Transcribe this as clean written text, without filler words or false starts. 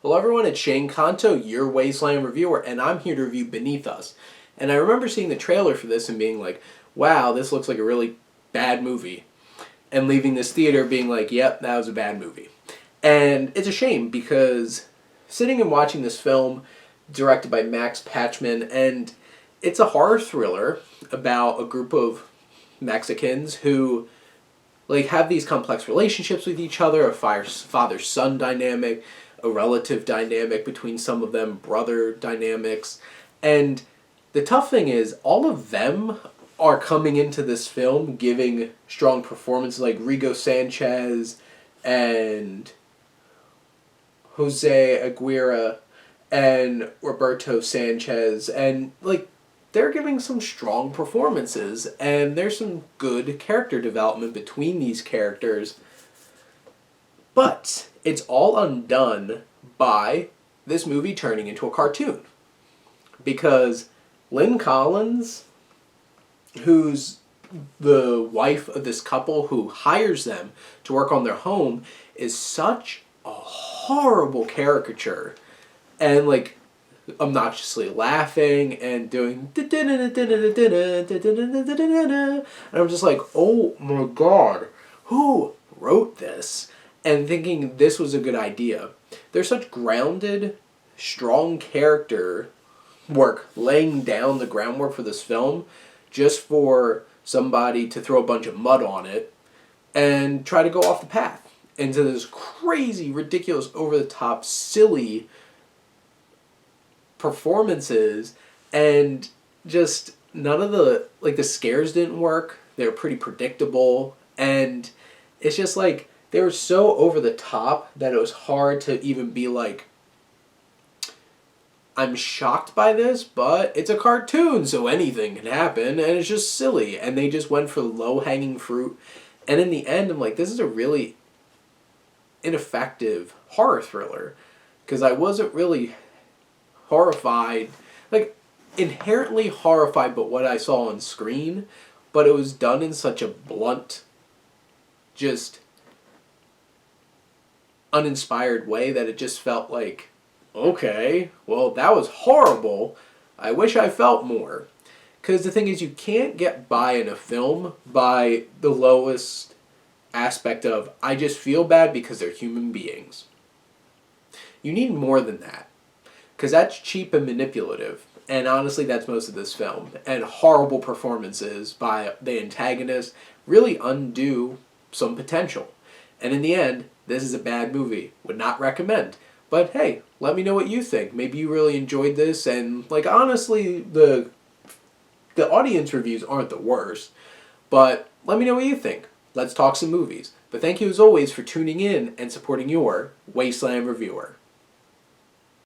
Hello everyone, it's Shane Kanto, your Wasteland reviewer, and I'm here to review Beneath Us. And I remember seeing the trailer for this and being like, wow, this looks like a really bad movie. And leaving this theater being like, yep, that was a bad movie. And it's a shame because sitting and watching this film, directed by Max Patchman, and it's a horror thriller about a group of Mexicans who have these complex relationships with each other, a father-son dynamic, a relative dynamic between some of them, brother dynamics. And the tough thing is, all of them are coming into this film giving strong performances, like Rigo Sanchez and Jose Aguirre and Roberto Sanchez, and they're giving some strong performances, and there's some good character development between these characters. But it's all undone by this movie turning into a cartoon. Because Lynn Collins, who's the wife of this couple who hires them to work on their home, is such a horrible caricature. And obnoxiously laughing and doing and I'm just like, oh my god, who wrote this? And thinking this was a good idea. There's such grounded, strong character work laying down the groundwork for this film just for somebody to throw a bunch of mud on it and try to go off the path into this crazy, ridiculous, over-the-top, silly performances, and just none of the scares didn't work. They were pretty predictable, and it's just they were so over the top that it was hard to even be like, I'm shocked by this, but it's a cartoon, so anything can happen, and it's just silly. And they just went for low-hanging fruit. And in the end, I'm like, this is a really ineffective horror thriller. Because I wasn't really horrified, inherently horrified by what I saw on screen, but it was done in such a blunt, just uninspired way that it just felt like, okay, well, that was horrible. I wish I felt more. Because the thing is, you can't get by in a film by the lowest aspect of, I just feel bad because they're human beings. You need more than that. Because that's cheap and manipulative. And honestly, that's most of this film. And horrible performances by the antagonist really undo some potential. And in the end, this is a bad movie. Would not recommend. But hey, let me know what you think. Maybe you really enjoyed this, and honestly, the audience reviews aren't the worst. But let me know what you think. Let's talk some movies. But thank you as always for tuning in and supporting your Wasteland reviewer.